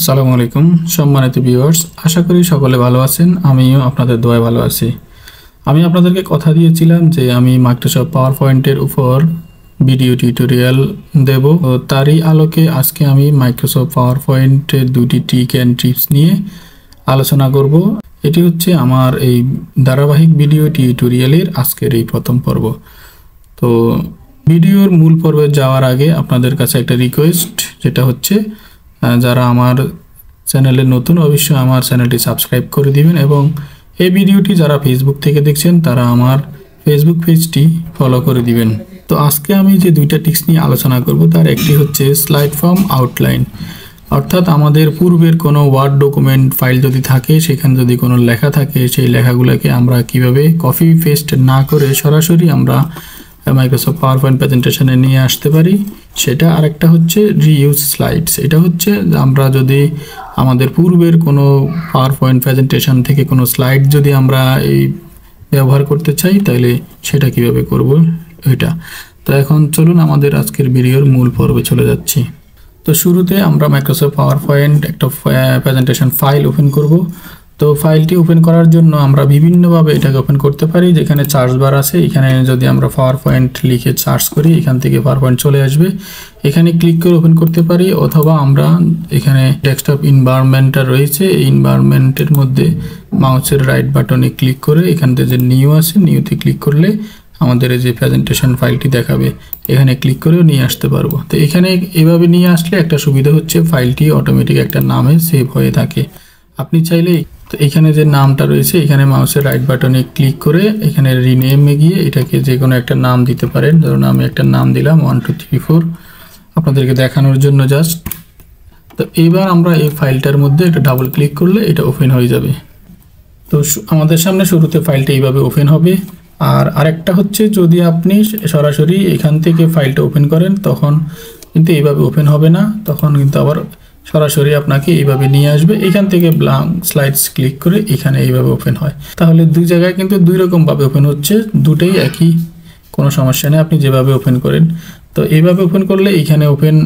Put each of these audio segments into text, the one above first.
আসসালামু আলাইকুম সম্মানিত ভিউয়ার্স, আশা করি সকলে ভালো আছেন। আমিও আপনাদের দোয়ায় ভালো আছি। আমি আপনাদেরকে কথা দিয়েছিলাম যে আমি মাইক্রোসফট পাওয়ার পয়েন্টের উপর ভিডিও টিউটোরিয়াল দেব। তারই আলোকে আজকে আমি মাইক্রোসফট পাওয়ার পয়েন্টের দুটি ট্রিক অ্যান্ড টিপস নিয়ে আলোচনা করব। এটি হচ্ছে আমার এই ধারাবাহিক ভিডিও টিউটোরিয়ালের আজকের এই প্রথম পর্ব। তো ভিডিওর মূল পর্বে যাওয়ার আগে আপনাদের কাছে একটা রিকোয়েস্ট, যেটা হচ্ছে যারা আমার চ্যানেলে নতুন অবশ্যই আমার চ্যানেলটি সাবস্ক্রাইব করে দিবেন এবং এই ভিডিওটি যারা ফেসবুক থেকে দেখছেন তারা আমার ফেসবুক পেজটি ফলো করে দিবেন। তো আজকে আমি যে দুইটা টিপস নিয়ে আলোচনা করব তার একটি হচ্ছে স্লাইড ফর্ম আউটলাইন, অর্থাৎ আমাদের পূর্বের কোনো ওয়ার্ড ডকুমেন্ট ফাইল যদি থাকে, সেখানে যদি কোনো লেখা থাকে, সেই লেখাগুলোকে আমরা কিভাবে কপি পেস্ট না করে সরাসরি আমরা মাইক্রোসফট পাওয়ার পয়েন্ট প্রেজেন্টেশনে নিয়ে আসতে পারি সেটা। আরেকটা হচ্ছে রিইউজ স্লাইডস। এটা হচ্ছে আমরা যদি আমাদের পূর্বের কোনো পাওয়ার পয়েন্ট প্রেজেন্টেশন থেকে কোনো স্লাইড যদি আমরা এই ব্যবহার করতে চাই তাহলে সেটা কিভাবে করব এটা। তো এখন চলুন আমাদের আজকের ভিডিওর মূল পর্বে চলে যাচ্ছি। তো শুরুতে আমরা মাইক্রোসফট পাওয়ার পয়েন্ট একটা প্রেজেন্টেশন ফাইল ওপেন করব। তো ফাইলটি ওপেন করার জন্য আমরা বিভিন্নভাবে এটাকে ওপেন করতে পারি। যেখানে সার্চ বার আছে, এখানে যদি আমরা পাওয়ার পয়েন্ট লিখে সার্চ করি এখান থেকে পাওয়ার পয়েন্ট চলে আসবে, এখানে ক্লিক করে ওপেন করতে পারি। অথবা আমরা এখানে ডেস্কটপ এনভায়রনমেন্টটা রয়েছে, এই এনভায়রনমেন্টের মধ্যে মাউসের রাইট বাটনে ক্লিক করে এখান থেকে যে নিউ আছে, নিউতে ক্লিক করলে আমাদের এই যে প্রেজেন্টেশন ফাইলটি দেখাবে, এখানে ক্লিক করেও নিয়ে আসতে পারবো। তো এখানে এভাবে নিয়ে আসলে একটা সুবিধা হচ্ছে ফাইলটি অটোমেটিক একটা নামে সেভ হয়ে থাকে। আপনি চাইলে তো এখানে যে নামটা রয়েছে এখানে মাউসের রাইট বাটনে ক্লিক করে এখানে রিনেমে গিয়ে এটাকে যে কোনো একটা নাম দিতে পারেন। ধরুন আমি একটা নাম দিলাম 1 2 3 4 আপনাদেরকে দেখানোর জন্য জাস্ট। তো এবার আমরা এই ফাইলটার মধ্যে একটা ডাবল ক্লিক করলে এটা ওপেন হয়ে যাবে। তো আমাদের সামনে শুরুতে ফাইলটা এইভাবে ওপেন হবে। আর আরেকটা হচ্ছে যদি আপনি সরাসরি এখান থেকে ফাইলটা ওপেন করেন তখন কিন্তু এইভাবে ওপেন হবে না, তখন কিন্তু আবার সরাসরি আপনাকে এইভাবে নিয়ে আসবে। এখান থেকে ব্ল্যাঙ্ক স্লাইডস ক্লিক করে এখানে এইভাবে ওপেন হয়। তাহলে দুই জায়গায় কিন্তু দুই রকমভাবে ওপেন হচ্ছে, দুটোই একই, কোনো সমস্যা নেই আপনি যেভাবে ওপেন করেন। তো এইভাবে ওপেন করলে এখানে ওপেন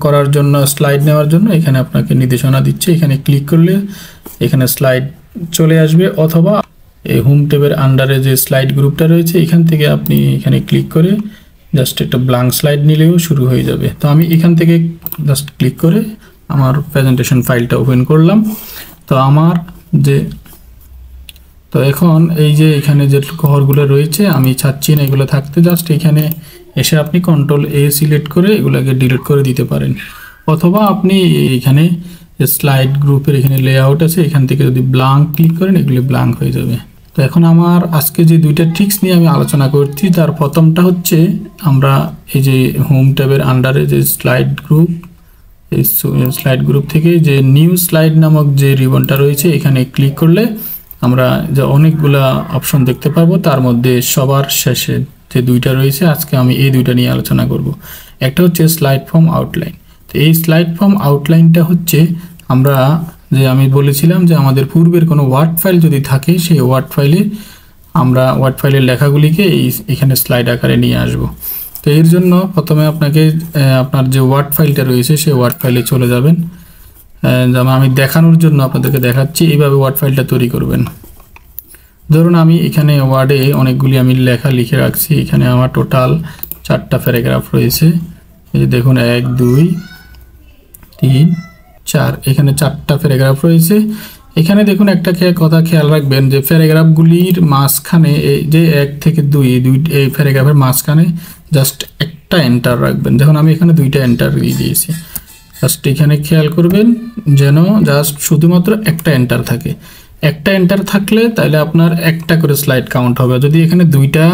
করার জন্য স্লাইড নেওয়ার জন্য এখানে আপনাকে নির্দেশনা দিচ্ছে, এখানে ক্লিক করলে এখানে স্লাইড চলে আসবে। অথবা এই হোম ট্যাবের আন্ডারে যে স্লাইড গ্রুপটা রয়েছে এখান থেকে আপনি এখানে ক্লিক করে জাস্ট একটা ব্ল্যাঙ্ক স্লাইড নিলেও শুরু হয়ে যাবে। তো আমি এখান থেকে জাস্ট ক্লিক করে আমার প্রেজেন্টেশন ফাইলটা ওপেন করলাম। তো আমার যে তো এখন এই যে এখানে যে ঘরগুলো রয়েছে আমি চাচ্ছি না এগুলো থাকতে, জাস্ট এখানে এসে আপনি কন্ট্রোল-A সিলেক্ট করে এগুলোকে ডিলিট করে দিতে পারেন। অথবা আপনি এখানে যে স্লাইড গ্রুপের এখানে লেআউট আছে এখান থেকে যদি ব্ল্যাঙ্ক ক্লিক করেন এগুলি ব্ল্যাঙ্ক হয়ে যাবে। তো এখন আমার আজকে যে দুইটা ট্রিক্স নিয়ে আমি আলোচনা করছি তার প্রথমটা হচ্ছে আমরা এই যে হোম ট্যাবের আন্ডারে যে স্লাইড গ্রুপ, এই স্লাইড গ্রুপ থেকে যে নিউ স্লাইড নামক যে রিবনটা রয়েছে এখানে ক্লিক করলে আমরা যে অনেকগুলা অপশন দেখতে পারবো। তার মধ্যে সবার শেষে যে দুইটা রয়েছে আজকে আমি এই দুইটা নিয়ে আলোচনা করব। একটা হচ্ছে স্লাইড ফর্ম আউটলাইন। তো এই স্লাইড ফর্ম আউটলাইনটা হচ্ছে আমরা যে আমি বলেছিলাম যে আমাদের পূর্বের কোনো ওয়ার্ড ফাইল যদি থাকে সেই ওয়ার্ড ফাইলে আমরা ওয়ার্ড ফাইলের লেখাগুলিকে এখানে স্লাইড আকারে নিয়ে আসব। তো এর জন্য প্রথমে আপনাকে আপনার যে ওয়ার্ড ফাইলটা রয়েছে সেই ওয়ার্ড ফাইলে চলে যাবেন। যেমন আমি দেখানোর জন্য আপনাদেরকে দেখাচ্ছি, এইভাবে ওয়ার্ড ফাইলটা তৈরি করবেন। ধরুন আমি এখানে ওয়ার্ডে অনেকগুলি আমি লেখা লিখে রাখছি, এখানে আমার টোটাল 4টা প্যারাগ্রাফ রয়েছে। এই যে দেখুন 1 2 3 4, এখানে 4টা প্যারাগ্রাফ রয়েছে। এখানে দেখুন একটা কথা খেয়াল রাখবেন যে প্যারাগ্রাফগুলির মাঝখানে এই যে 1 থেকে 2 এই প্যারাগ্রাফের মাঝখানে জাস্ট একটা এন্টার রাখবেন। দেখুন আমি এখানে 2টা এন্টার দিয়ে দিয়েছি, জাস্ট এখানে খেয়াল করবেন যেন জাস্ট শুধুমাত্র একটা এন্টার থাকে। একটা এন্টার থাকলে তাহলে আপনার একটা করে স্লাইড কাউন্ট হবে। যদি এখানে 2টা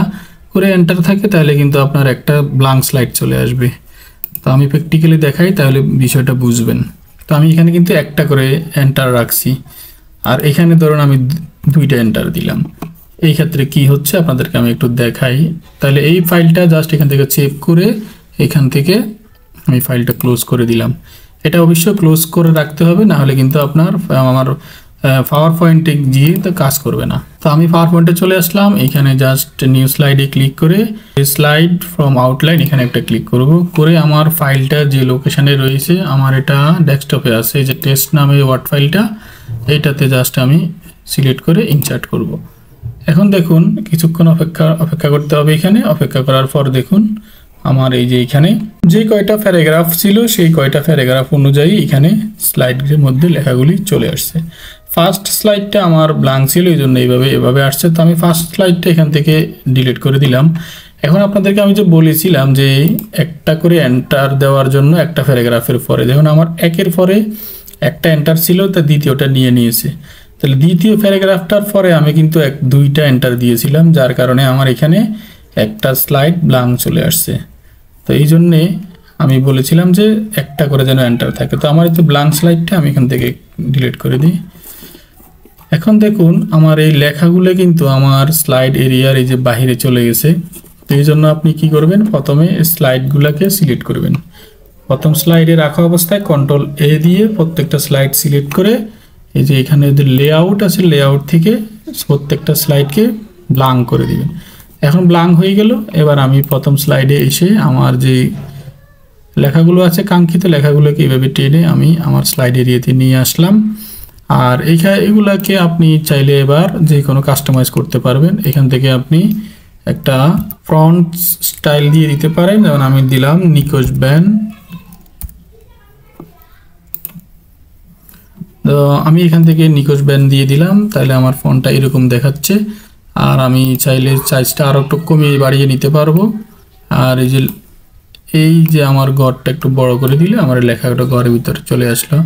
করে এন্টার থাকে তাহলে কিন্তু আপনার একটা ব্ল্যাঙ্ক স্লাইড চলে আসবে। তো আমি প্র্যাকটিক্যালি দেখাই তাহলে বিষয়টা বুঝবেন। তো আমি এখানে কিন্তু একটা করে এন্টার রাখছি, আর এখানে ধরুন আমি 2টা এন্টার দিলাম। এই ক্ষেত্রে কি হচ্ছে আপনাদেরকে আমি একটু দেখাই। তাহলে এই ফাইলটা জাস্ট এখান থেকে সেভ করে এখান থেকে আমি ফাইলটা ক্লোজ করে দিলাম। এটা অবশ্যই ক্লোজ করে রাখতে হবে, না হলে কিন্তু আপনার আমার পাওয়ার পয়েন্টে গিয়ে তো কাজ করবে না। তো আমি পাওয়ার পয়েন্টে চলে আসলাম, এখানে জাস্ট নিউ স্লাইডে ক্লিক করে স্লাইড ফ্রম আউটলাইন এখানে একটা ক্লিক করব, করে আমার ফাইলটা যে লোকেশানে রয়েছে, আমার এটা ডেস্কটপে আছে, এই যে টেস্ট নামে ওয়ার্ড ফাইলটা, এইটাতে জাস্ট আমি সিলেক্ট করে ইনসার্ট করব। এখন দেখুন কিছুক্ষণ অপেক্ষা করতে হবে। এখানে অপেক্ষা করার পর দেখুন আমার এই যে এখানে যে কয়টা প্যারাগ্রাফ ছিল সেই কয়টা প্যারাগ্রাফ অনুযায়ী এখানে স্লাইডের মধ্যে লেখাগুলি চলে আসছে। ফার্স্ট স্লাইডটা আমার ব্ল্যাঙ্ক ছিল, এই জন্য এভাবে আসছে। তো আমি ফার্স্ট স্লাইডটা এখান থেকে ডিলিট করে দিলাম। এখন আপনাদেরকে আমি যে বলেছিলাম যে একটা করে এন্টার দেওয়ার জন্য একটা প্যারাগ্রাফের পরে, দেখুন আমার একের পরে একটা এন্টার ছিল, তা দ্বিতীয়টা নিয়ে নিয়েছে। তাহলে দ্বিতীয় প্যারাগ্রাফটার পরে আমি কিন্তু দুইটা এন্টার দিয়েছিলাম, যার কারণে আমার এখানে একটা স্লাইড ব্ল্যাঙ্ক চলে আসছে। তো এই জন্যে আমি বলেছিলাম যে একটা করে যেন এন্টার থাকে। তো আমার এই তো ব্ল্যাঙ্ক স্লাইডটা আমি এখান থেকে ডিলিট করে দিই। এখন দেখুন আমার এই লেখাগুলো কিন্তু আমার স্লাইড এরিয়ার এই যে বাহিরে চলে গেছে। তো এই জন্য আপনি কি করবেন, প্রথমে স্লাইডগুলোকে সিলেক্ট করবেন। প্রথম স্লাইডে রাখা অবস্থায় কন্ট্রোল এ দিয়ে প্রত্যেকটা স্লাইড সিলেক্ট করে এই যে এখানে যে লেআউট আছে, লেআউট থেকে প্রত্যেকটা স্লাইডকে ব্ল্যাঙ্ক করে দিবেন। এখন ব্ল্যাঙ্ক হয়ে গেল। এবার আমি প্রথম স্লাইডে এসে আমার যে লেখাগুলো আছে কাঙ্ক্ষিত লেখাগুলোকে এইভাবে টেনে আমি আমার স্লাইড এরিয়াতে নিয়ে আসলাম। আর এগুলাকে আপনি চাইলে এবার যে কোনো কাস্টমাইজ করতে পারবেন। এখান থেকে আপনি একটা ফন্ট স্টাইল দিয়ে দিতে পারেন, যেমন আমি দিলাম নিকোজ ব্যান। তো আমি এখান থেকে নিকোজ ব্যান দিয়ে দিলাম, তাহলে আমার ফন্টটা এরকম দেখাচ্ছে। আর আমি চাইলে সাইজটা আরও একটু কমিয়ে বাড়িয়ে নিতে পারবো। আর এই যে আমার ঘরটা একটু বড় করে দিলে আমার লেখাটা ঘরের ভিতরে চলে আসলো,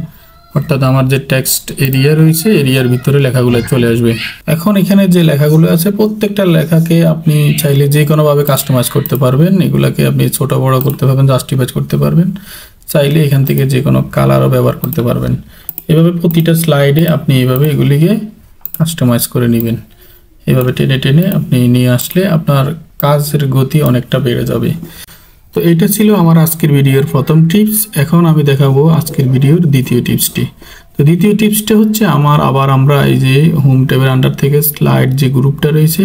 অর্থাৎ আমার যে টেক্সট এরিয়া রয়েছে এরিয়ার ভিতরে লেখাগুলো চলে আসবে। এখন এখানে যে লেখাগুলো আছে প্রত্যেকটা লেখাকে আপনি চাইলে যে কোনোভাবে কাস্টমাইজ করতে পারবেন। এগুলাকে আপনি ছোট বড় করতে পারবেন, জাস্টিফাই করতে পারবেন, চাইলে এখান থেকে যে কোনো কালারও ব্যবহার করতে পারবেন। এভাবে প্রতিটা স্লাইডে আপনি এইভাবে এগুলিকে কাস্টমাইজ করে নেবেন। এভাবে টেনে টেনে আপনি নিয়ে আসলে আপনার কাজের গতি অনেকটা বেড়ে যাবে। তো এটা ছিল আমার আজকের ভিডিওর প্রথম টিপস। এখন আমি দেখাবো আজকের ভিডিওর দ্বিতীয় টিপসটি। তো দ্বিতীয় টিপসটা হচ্ছে আমরা এই যে হোম ট্যাবের আন্ডার থেকে স্লাইড যে গ্রুপটা রয়েছে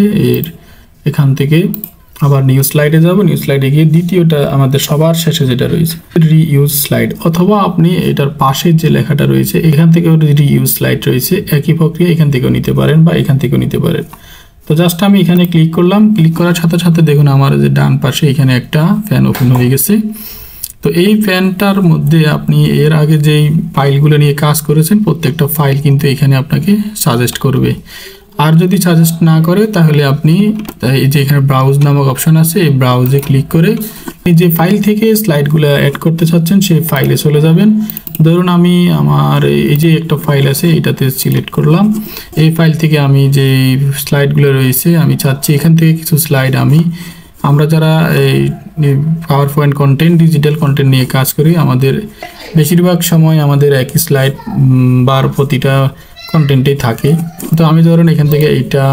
এখান থেকে আবার নিউ স্লাইডে যাব। নিউ স্লাইডে গিয়ে দ্বিতীয়টা আমাদের সবার শেষে যেটা রয়েছে রিইউজ স্লাইড, অথবা আপনি এটার পাশে যে লেখাটা রয়েছে এখান থেকেও রিইউজ স্লাইড রয়েছে, একই প্রক্রিয়া এখান থেকেও নিতে পারেন বা এখান থেকেও নিতে পারেন। তো জাস্ট আমি এখানে ক্লিক করলাম, ক্লিক করার সাথে সাথে দেখুন আমার যে ডান পাশে এখানে একটা ফ্যান ওপেন হয়ে গেছে। তো এই ফ্যানটার মধ্যে আপনি এর আগে যেই ফাইলগুলো নিয়ে কাজ করেছেন প্রত্যেকটা ফাইল কিন্তু এখানে আপনাকে সাজেস্ট করবে। আর যদি সাজেস্ট না করে তাহলে আপনি এই যে এখানে ব্রাউজ নামক অপশন আছে, এই ব্রাউজে ক্লিক করে এই যে ফাইল থেকে স্লাইডগুলো অ্যাড করতে চাচ্ছেন সেই ফাইলে চলে যাবেন। ধরুন আমি আমার এই যে একটা ফাইল আছে এটাতে সিলেক্ট করলাম, এই ফাইল থেকে আমি যে স্লাইডগুলো রয়েছে আমি চাচ্ছি এখান থেকে কিছু স্লাইড আমরা যারা এই power point content digital content নিয়ে কাজ করি আমাদের বেশিরভাগ সময় আমাদের একই স্লাইড বার প্রতিটা কন্টেন্টেই থাকে। তো আমি ধরুন এখান থেকে এইটা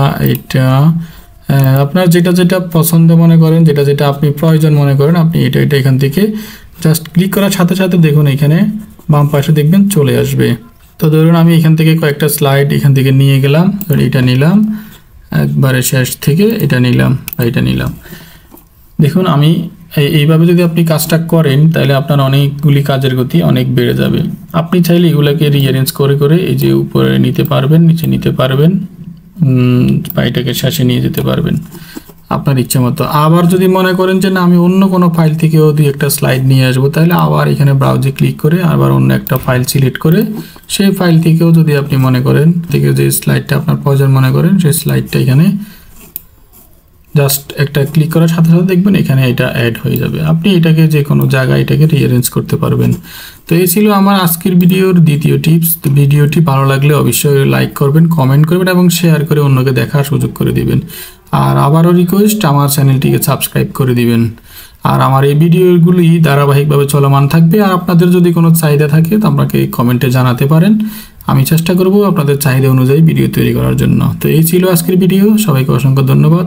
আপনার যেটা পছন্দ মনে করেন, যেটা আপনি প্রয়োজন মনে করেন আপনি এটা এখান থেকে জাস্ট ক্লিক করার সাথে সাথে দেখুন এখানে বাম পাশে দেখবেন চলে আসবে। তো ধরুন আমি এখান থেকে কয়েকটা স্লাইড এখান থেকে নিয়ে গেলাম, এটা নিলাম একবারে শেষ থেকে, এটা নিলাম। দেখুন আমি এইভাবে যদি আপনি কাজটা করেন তাহলে আপনার অনেকগুলি কাজের গতি অনেক বেড়ে যাবে। আপনি চাইলে এগুলোকে রিঅ্যারেঞ্জ করে এই যে উপরে নিতে পারবেন, নিচে নিতে পারবেন, বা এটাকে শেষে নিয়ে যেতে পারবেন আপনার ইচ্ছে মতো। আবার যদি মনে করেন যে না আমি অন্য কোনো ফাইল থেকেও দুই একটা স্লাইড নিয়ে আসবো, তাহলে আবার এখানে ব্রাউজে ক্লিক করে আবার অন্য একটা ফাইল সিলেক্ট করে সেই ফাইল থেকেও যদি আপনি মনে করেন যে স্লাইডটা আপনার প্রয়োজন মনে করেন সেই স্লাইডটা এখানে জাস্ট একটা ক্লিক করার সাথে সাথে দেখবেন এখানে এটা অ্যাড হয়ে যাবে। আপনি এটাকে যে কোনো জায়গায় এটাকে রিঅ্যারেঞ্জ করতে পারবেন। তো এই ছিল আমার আজকের ভিডিওর দ্বিতীয় টিপস। তো ভিডিওটি ভালো লাগলে অবশ্যই লাইক করবেন, কমেন্ট করবেন এবং শেয়ার করে অন্যকে দেখার সুযোগ করে দিবেন। আর আবারও রিকোয়েস্ট আমার চ্যানেলটিকে সাবস্ক্রাইব করে দিবেন। আর আমার এই ভিডিওগুলি ধারাবাহিকভাবে চলমান থাকবে। আর আপনাদের যদি কোনো চাহিদা থাকে তো আমাকে কমেন্টে জানাতে পারেন, আমি চেষ্টা করব আপনাদের চাহিদা অনুযায়ী ভিডিও তৈরি করার জন্য। তো এই ছিল আজকের ভিডিও, সবাইকে অসংখ্য ধন্যবাদ।